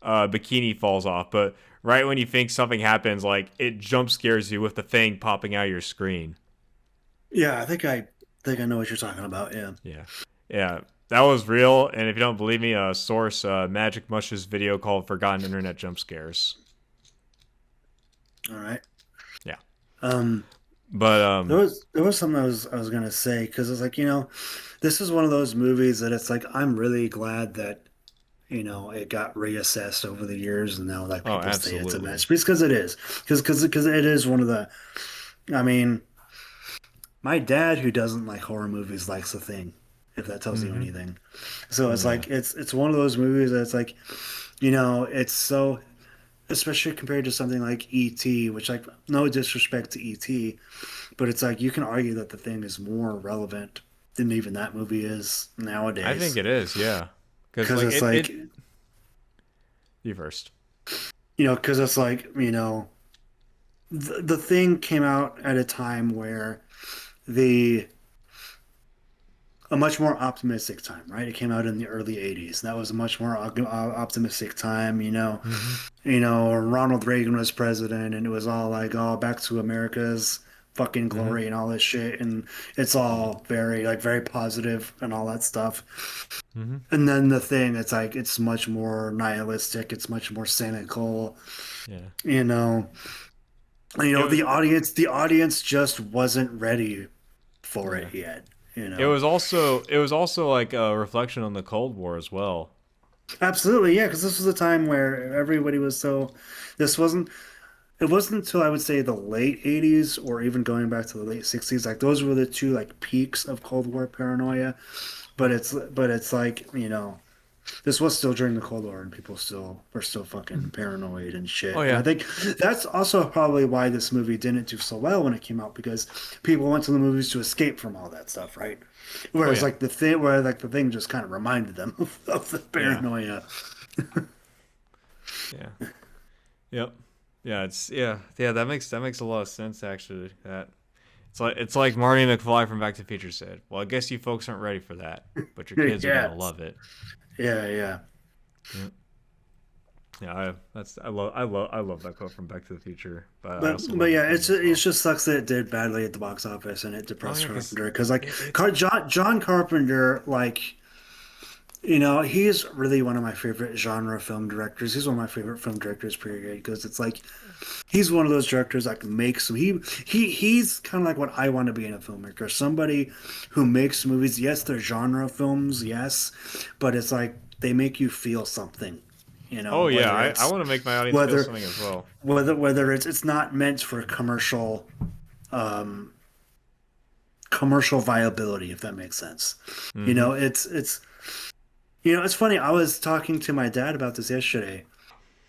bikini falls off," but right when you think something happens, like it jump scares you with the thing popping out of your screen. Yeah, I think I know what you're talking about. Yeah. Yeah, yeah, that was real. And if you don't believe me, source Magic Mush's video called "Forgotten Internet Jump Scares." All right. Yeah, Um, but there was something I was gonna say because it's like this is one of those movies that it's like I'm really glad that it got reassessed over the years and now like oh, people say it's a absolutely. masterpiece because it is because it is one of the. I mean, my dad who doesn't like horror movies likes The Thing, if that tells you Mm-hmm. anything. So it's Yeah. like it's one of those movies that's like it's so especially compared to something like E.T., which like no disrespect to E.T., but it's like you can argue that The Thing is more relevant than even that movie is I think nowadays. it is. Yeah, because Because like it's it. like, You first. because it's like, the Thing came out at a time where the a much more optimistic time, right? It came out in the early 80s. That was a much more optimistic time, Mm-hmm. Ronald Reagan was president and it was all like, oh, back to America's fucking Mm-hmm. glory and all this shit. And it's all very, like, very positive and all that stuff. Mm-hmm. And then the thing, it's like, it's much more nihilistic. It's much more cynical, Yeah. you know. It was. The audience just wasn't ready for Yeah. it yet, It was also. It was also like a reflection on the Cold War as well. Absolutely, yeah, because this was a time where everybody was so. This wasn't. It wasn't until I would say the late 80s or even going back to the late 60s. Like those were the two like peaks of Cold War paranoia. But it's like, this was still during the Cold War and people still were still fucking paranoid and Oh shit. And I yeah. think that's also probably why this movie didn't do so well when it came out because people went to the movies to escape from all that stuff, right? Oh Whereas yeah. the thing just kind of reminded them of the Yeah. paranoia. Yeah. Yep. Yeah. It's yeah. Yeah. That makes a lot of sense actually. That It's like Marty McFly from Back to the Future said. Well, I guess you folks aren't ready for that, but your kids are gonna Yes. love it. Yeah, yeah. Yeah, yeah. I love that quote from Back to the Future, but I But also but love the yeah, film as it well. just sucks that it did badly at the box office and it Oh depressed yeah, because Carpenter because like it's John Carpenter, like, he's really one of my favorite genre film directors. He's one of my favorite film directors, period. Because it's like he's one of those directors that makes he's kind of like what I want to be in a filmmaker. Somebody who makes movies. Yes, they're genre films, yes, but it's like they make you feel something. oh yeah, Whether I it's want to make my audience feel whether something as well. whether it's not meant for um commercial viability, if that makes sense. Mm-hmm. It's funny. I was talking to my dad about this yesterday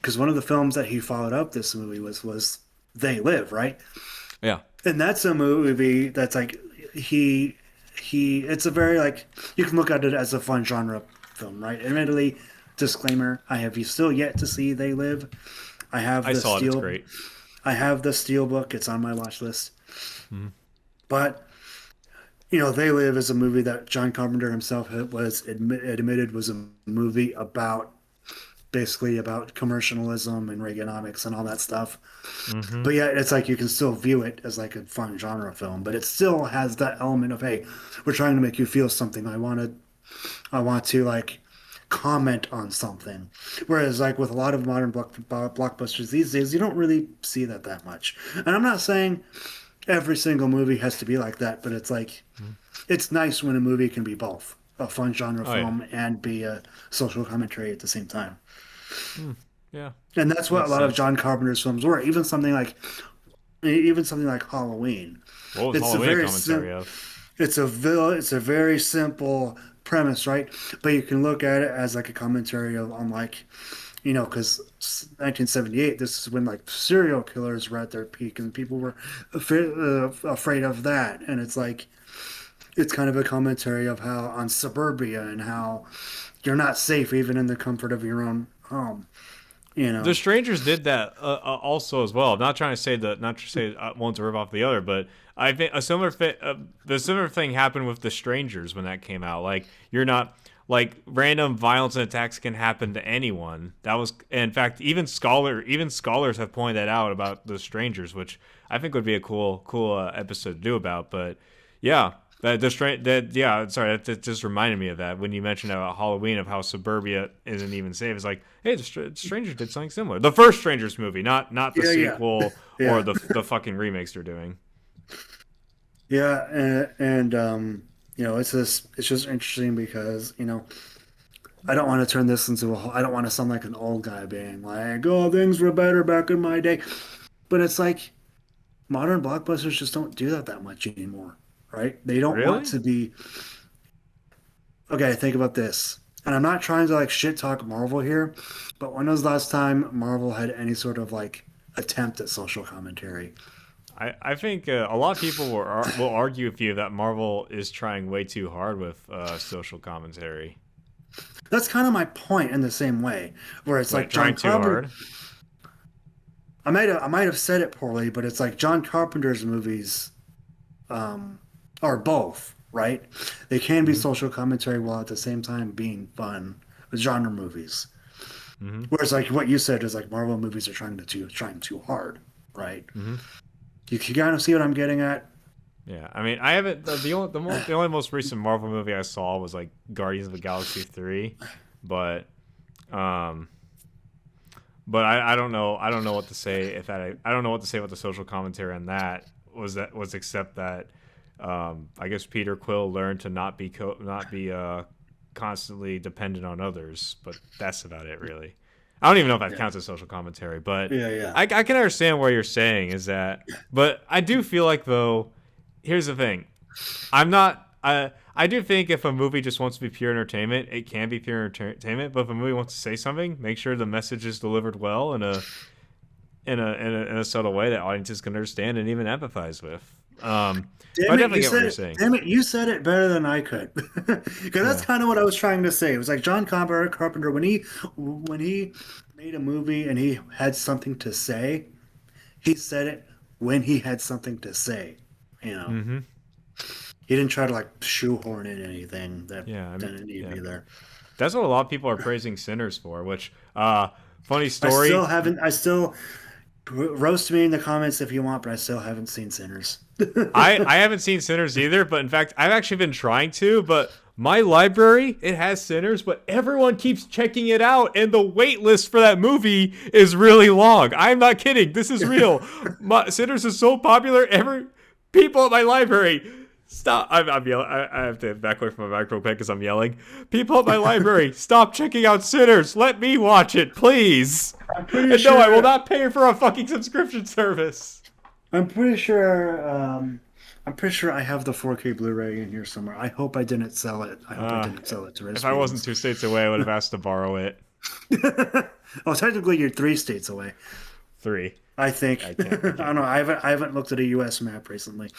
because one of the films that he followed up this movie was They Live, right? Yeah. And that's a movie that's like he it's a very like you can look at it as a fun genre film, right? Admittedly, disclaimer, I have still yet to see They Live. I have I the saw it. It's steel great. I have the steel book. It's on my watch list. Mm-hmm. But They Live is a movie that John Carpenter himself admitted was a movie about basically about commercialism and Reaganomics and all that stuff. Mm-hmm. But yeah, it's like you can still view it as like a fun genre film, but it still has that element of, hey, we're trying to make you feel something. I want to like comment on something. Whereas like with a lot of modern blockbusters these days, you don't really see that much. And I'm not saying every single movie has to be like that, but it's like it's nice when a movie can be both a fun genre Oh yeah. film and be a social commentary at the same time. Mm. Yeah. And that's what a Makes lot of sense. John Carpenter's films were. Even something like Halloween. What was It's a Halloween a very commentary of? it's a very simple premise, right? But you can look at it as like a commentary on like, because 1978, this is when like serial killers were at their peak and people were afraid of that. And it's like it's kind of a commentary of how on suburbia and how you're not safe even in the comfort of your own home, you The know. Strangers did that also as well. I'm not trying to say that, not to say one's a rip off the other, but I think the similar thing happened with The Strangers when that came out. Like you're not like random violence and attacks can happen to anyone. That was, in fact, even scholars have pointed that out about The Strangers, which I think would be a cool episode to do about. But yeah, that yeah, sorry, that just reminded me of that when you mentioned about Halloween of how suburbia isn't even safe. It's like, hey, Strangers did something similar. The first Strangers movie, not the Yeah, yeah, sequel or yeah, the fucking remakes they're doing. yeah, it's just interesting because I don't want to turn this into I don't want to sound like an old guy being like, oh, things were better back in my day, but it's like modern blockbusters just don't do that much anymore, right? They don't want Really? to be. Okay, think about this. And I'm not trying to like shit talk Marvel here, but when was the last time Marvel had any sort of like attempt at social commentary? I think a lot of people will argue with you that Marvel is trying way too hard with social commentary. That's kind of my point in the same way, where it's like Wait, John trying too Carpenter. hard? I might have said it poorly, but it's like John Carpenter's movies um, are both, right? They can be Mm-hmm. social commentary while at the same time being fun with genre movies. Mm-hmm. Whereas like what you said is like Marvel movies are trying too hard, right? Mm-hmm. You kind of see what I'm getting at. Yeah, I mean, I haven't the only most recent Marvel movie I saw was like Guardians of the Galaxy 3, but um, I don't know what to say if that I don't know what to say about the social commentary on that was except that I guess Peter Quill learned to not be constantly dependent on others, but that's about it really. I don't even know if that Yeah, counts as social commentary, but yeah, yeah. I can understand what you're saying is that, but I do feel like though, here's the thing, I'm not. I do think if a movie just wants to be pure entertainment, it can be pure entertainment. But if a movie wants to say something, make sure the message is delivered well in a subtle way that audiences can understand and even empathize with. But I definitely get what you're saying. Damn it, you said it better than I could. Because that's Yeah. kind of what I was trying to say. It was like Carpenter when he made a movie and he had something to say, he said it when he had something to say. You know, Mm-hmm. he didn't try to like shoehorn in anything that Yeah, I mean, didn't need to yeah. be there. That's what a lot of people are praising Sinners for, which, funny I still story. haven't. I still roast me in the comments if you want, but I still haven't seen Sinners. I haven't seen Sinners either, but in fact, I've actually been trying to, but my library, it has Sinners, but everyone keeps checking it out, and the wait list for that movie is really long. I'm not kidding. This is real. Sinners is so popular, every people at my library. Stop! I'm yelling. I have to back away from my mic real quick because I'm yelling. People at my library, stop checking out Sinners. Let me watch it, please. I'm pretty And no, I will sure. not pay for a fucking subscription service. I'm pretty sure. I'm pretty sure I have the 4K Blu-ray in here somewhere. I hope I didn't sell it. I hope I Uh, didn't sell it to if I wasn't Rasputin's. 2 states away, I would have asked to borrow it. Oh, technically you're 3 states away. 3. I think. I I can't. don't know. I haven't looked at a U.S. map recently.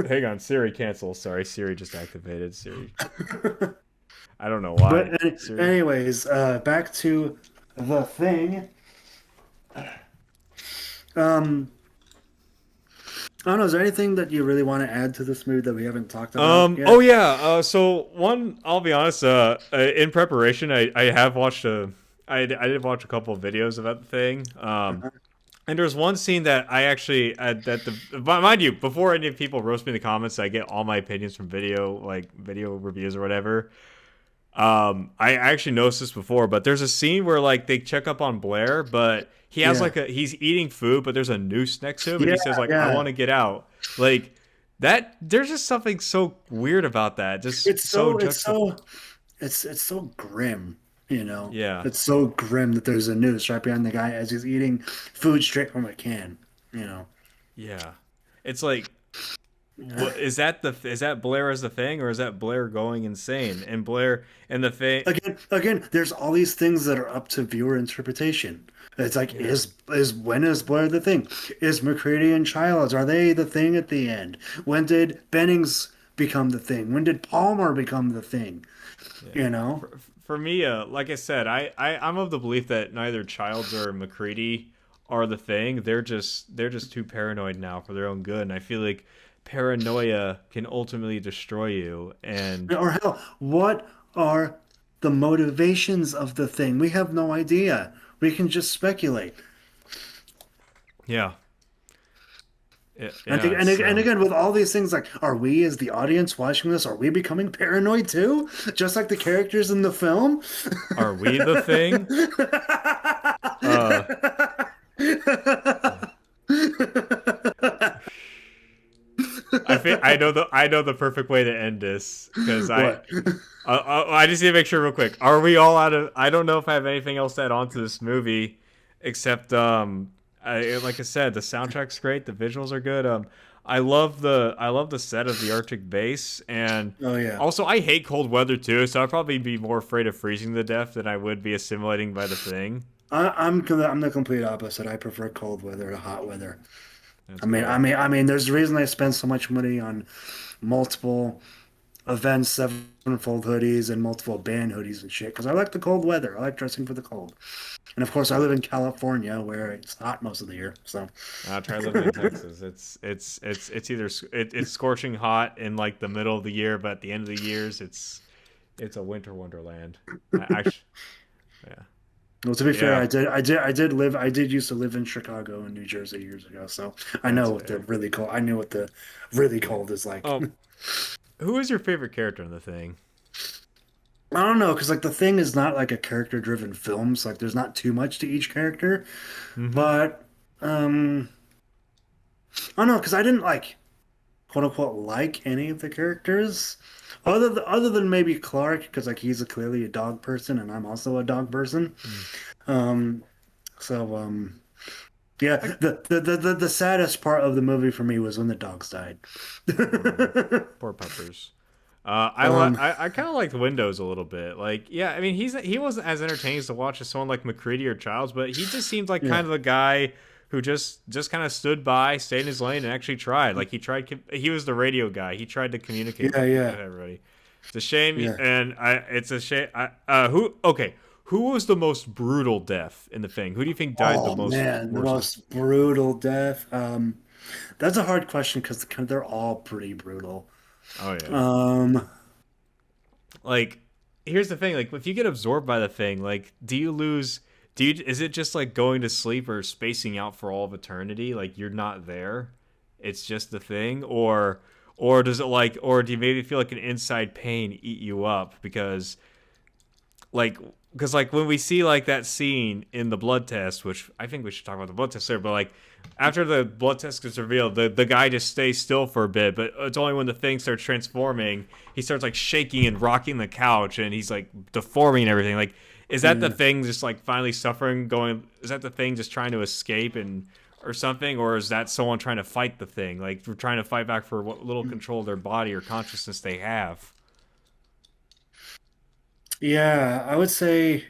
Hang on, Siri cancel. Sorry, Siri just activated. Siri. I don't know why. But Siri. anyways, back to the thing. Um, I don't know. Is there anything that you really want to add to this movie that we haven't talked about Oh yet? yeah. So one, I'll be honest. In preparation, I have watched I did watch a couple of videos about the thing. And there's one scene that I actually that the mind you, before any people roast me in the comments, I get all my opinions from video reviews or whatever. I actually noticed this before, but there's a scene where like they check up on Blair, but he has Yeah, he's eating food, but there's a noose next to him, and yeah, he says like, "I yeah. want to get out." Like that, there's just something so weird about that. Just It's so so it's juxtap. so it's so grim. You know, Yeah, it's so grim that there's a noose right behind the guy as he's eating food straight from a can. You know. yeah. It's like, what is that Blair as the thing, or is that Blair going insane? And Blair and the thing. Again, there's all these things that are up to viewer interpretation. It's like, Yeah, is when is Blair the thing? Is McCready and Childs, are they the thing at the end? When did Bennings become the thing? When did Palmer become the thing? yeah. You know? For me, like I said, I'm of the belief that neither Childs or McCready are the thing. They're just too paranoid now for their own good, and I feel like paranoia can ultimately destroy you. And Or hell, what are the motivations of the thing? We have no idea. We can just speculate. yeah, And, yeah, and, it's and again, with all these things, like, are we as the audience watching this, are we becoming paranoid too? Just like the characters in the film? are we the thing? Uh, yeah. I know the perfect way to end this because What? I just need to make sure real quick. Are we all out of? I don't know if I have anything else to add on to this movie, except like I said, the soundtrack's great, the visuals are good. I love the set of the Arctic base, and Oh yeah. also I hate cold weather too, so I'd probably be more afraid of freezing to death than I would be assimilating by the thing. I'm the complete opposite. I prefer cold weather to hot weather. That's fair. There's a reason I spend so much money on multiple events, sevenfold hoodies, and multiple band hoodies and shit. Because I like the cold weather. I like dressing for the cold. And of course, I live in California where it's hot most of the year. So, Try living in Texas. It's either it's scorching hot in like the middle of the year, but at the end of the years, it's a winter wonderland. Actually, yeah, well, to be fair, yeah, I did used to live in Chicago and New Jersey years ago. So I know that's what the fair. really cold. I knew what the really Yeah. cold is like. Um, who is your favorite character in the thing? I don't know, because like the thing is not like a character-driven film, so like there's not too much to each character. Mm-hmm. But um, I don't know, because I didn't like quote unquote like any of the characters, other than maybe Clark, because like he's clearly a dog person, and I'm also a dog person. Um, so yeah, I, the saddest part of the movie for me was when the dogs died. poor puppers. Um, I kind of liked Windows a little bit. Like, yeah, I mean, he wasn't as entertaining to watch as someone like McCready or Childs, but he just seemed like yeah, kind of a guy who just kind of stood by, stayed in his lane, and actually tried. Like, he was the radio guy. He tried to communicate yeah, with yeah, everybody. It's a shame, yeah. and it's a shame. Who was the most brutal death in the thing? Who do you think died the Oh most man, the worst? most brutal death. That's a hard question because they're all pretty brutal. Oh yeah. Um, Like, here's the thing. Like, if you get absorbed by the thing, like, do you lose? Do you? Is it just like going to sleep or spacing out for all of eternity? Like, you're not there. It's just the thing, or does it like, or do you maybe feel like an inside pain eat you up like because like when we see like that scene in the blood test, which I think we should talk about the blood test there, but like after the blood test gets revealed, the guy just stays still for a bit, but it's only when the thing starts transforming, he starts like shaking and rocking the couch, and he's like deforming everything. Like, is that the yeah. thing just like finally suffering? Going, is that the thing just trying to escape and or something, or is that someone trying to fight the thing, like we're trying to fight back for what little control of their body or consciousness they have? Yeah, I would say,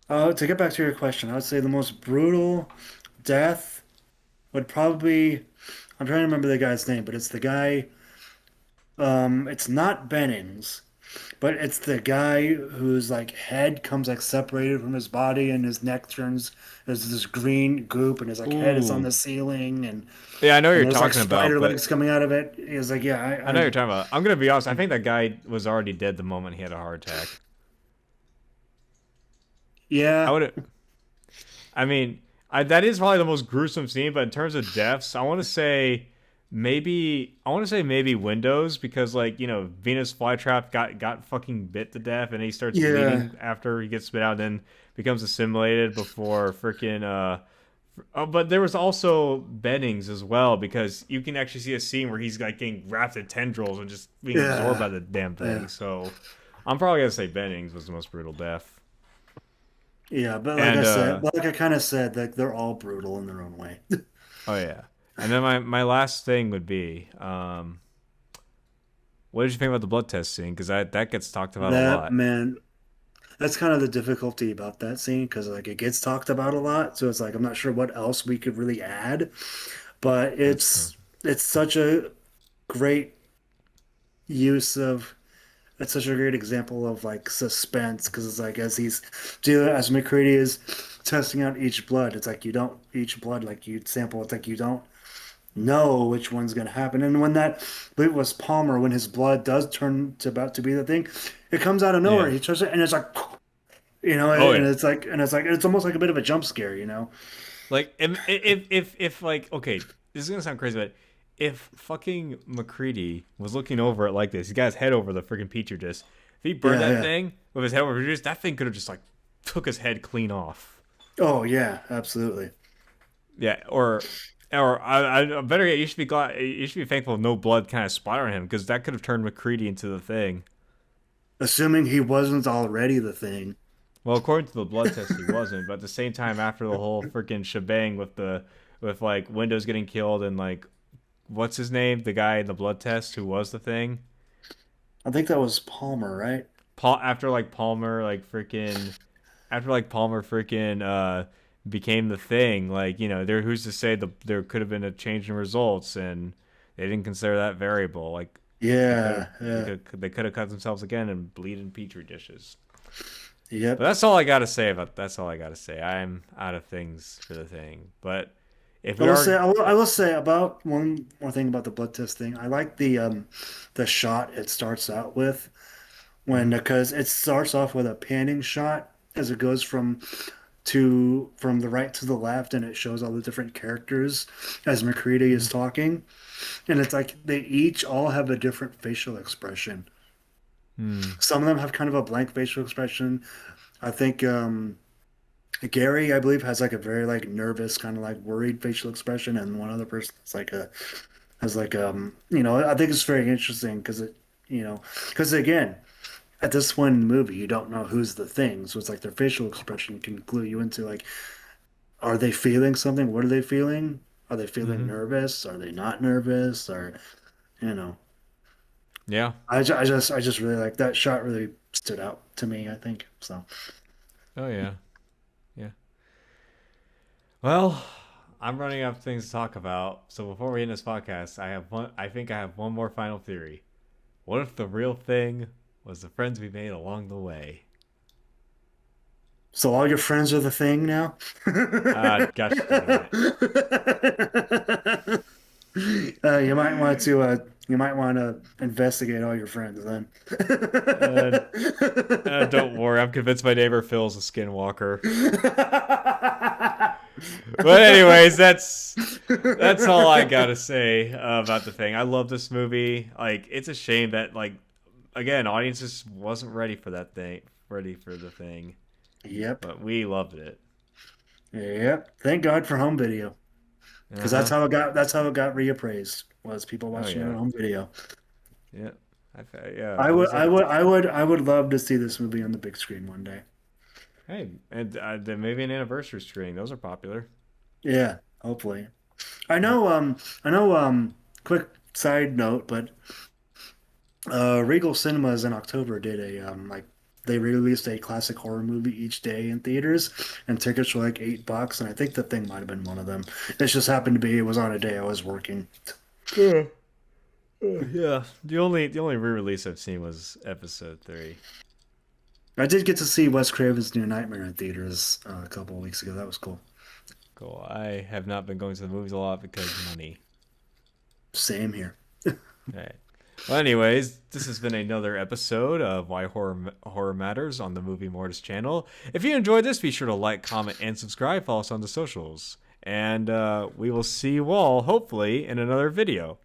to get back to your question, I would say the most brutal death would probably, I'm trying to remember the guy's name, but it's the guy, it's not Bennings, but it's the guy whose like head comes like separated from his body and his neck turns as this green goop and his like head is on Ooh, the ceiling yeah, I know what and you're there's like talking about, spider but legs coming out of it. He was like, yeah, I know what you're talking about. I'm gonna be honest. I think that guy was already dead the moment he had a heart attack. I yeah, would. I mean, that is probably the most gruesome scene. But in terms of deaths, I want to say maybe maybe Windows because like Venus flytrap got fucking bit to death and he starts yeah, bleeding after he gets spit out, then becomes assimilated before freaking Oh, but there was also Bennings as well because you can actually see a scene where he's like getting wrapped in tendrils and just being absorbed yeah, by the damn thing. yeah, So I'm probably gonna say Bennings was the most brutal death. yeah. But like I And said, like I kind of said, like they're all brutal in their own way. oh yeah. And then my last thing would be what did you think about the blood test scene? Because that gets talked about a That lot. man, that's kind of the difficulty about that scene because like it gets talked about a lot. So it's like I'm not sure what else we could really add, but That's true. it's such a great use of it's such a great example of like suspense because it's like as McCready is testing out each blood, it's like you don't each blood like you sample, it's like you don't know which one's gonna happen. And when that, I believe it was Palmer, when his blood does turn to about to be the thing, it comes out of nowhere. Yeah. He touches it and it's like Oh and yeah. it's almost like a bit of a jump scare. Like if like okay, this is gonna sound crazy, but if fucking McCready was looking over it like this, he got his head over the freaking petri dish. If he burned Yeah, that yeah. thing with his head over the petri dish, that thing could have just like took his head clean off. Oh yeah, absolutely. Yeah, or I better yet, you should be glad. You should be thankful no blood kind of splattered on him because that could have turned McCready into the thing. Assuming he wasn't already the thing. Well, according to the blood test, he wasn't. But at the same time, after the whole freaking shebang with like Windows getting killed and like what's his name, the guy in the blood test who was the thing, I think that was Palmer, right? Paul after like Palmer like freaking after like Palmer freaking became the thing. Like there who's to say there could have been a change in results and they didn't consider that variable. Like Yeah, yeah. they could have cut themselves again and bleed in petri dishes. But Yep. that's all I gotta say about. That's all I gotta say. I'm out of things for the thing. But if I we will say, are, I will say about one more thing about the blood test thing. I like the shot it starts out with when Mhm. because it starts off with a panning shot as it goes from the right to the left, and it shows all the different characters as McCready is Mhm. talking, and it's like they each all have a different facial expression. Hmm. Some of them have kind of a blank facial expression. I think Gary, I believe, has like a very like nervous, kind of like worried facial expression, and one other person is like a has like I think it's very interesting because because again, at this point in the movie, you don't know who's the thing, so it's like their facial expression can clue you into like, are they feeling something? What are they feeling? Are they feeling Hmm. nervous? Are they not nervous? Or you know, Yeah. I just really like that shot. Really stood out to me. I think so. Oh yeah. Yeah. Well, I'm running out of things to talk about. So before we end this podcast, I have one. I think I have one more final theory. What if the real thing was the friends we made along the way? So all your friends are the Thing now? Gosh dang it. You might want to investigate all your friends then. Uh, don't worry, I'm convinced my neighbor Phil's a skinwalker. But anyways, that's all I gotta say about the thing. I love this movie. Like, it's a shame that like again, audiences wasn't ready for the thing, Yep. but we loved it. Yep. Thank God for home video. Uh Because huh. that's how it got reappraised, was people Oh watching it on yeah. home video. Yeah. Yeah. It was like I would love to see this movie on the big screen one day. hey, and then maybe an anniversary screening. Those are popular. Yeah, hopefully. Yep. I know quick side note, but Regal Cinemas in October did a like they released a classic horror movie each day in theaters, and tickets were like $8, and I think the thing might have been one of them. It just happened to be it was on a day I was working. Yeah. Yeah. The only re-release I've seen was episode 3. I did get to see Wes Craven's New Nightmare in theaters a couple of weeks ago. That was cool. Cool. I have not been going to the movies a lot because money. Same here. All right. Well, anyways, this has been another episode of Why Horror Matters on the Movie Mortis channel. If you enjoyed this, be sure to like, comment, and subscribe. Follow us on the socials. And we will see you all, hopefully, in another video.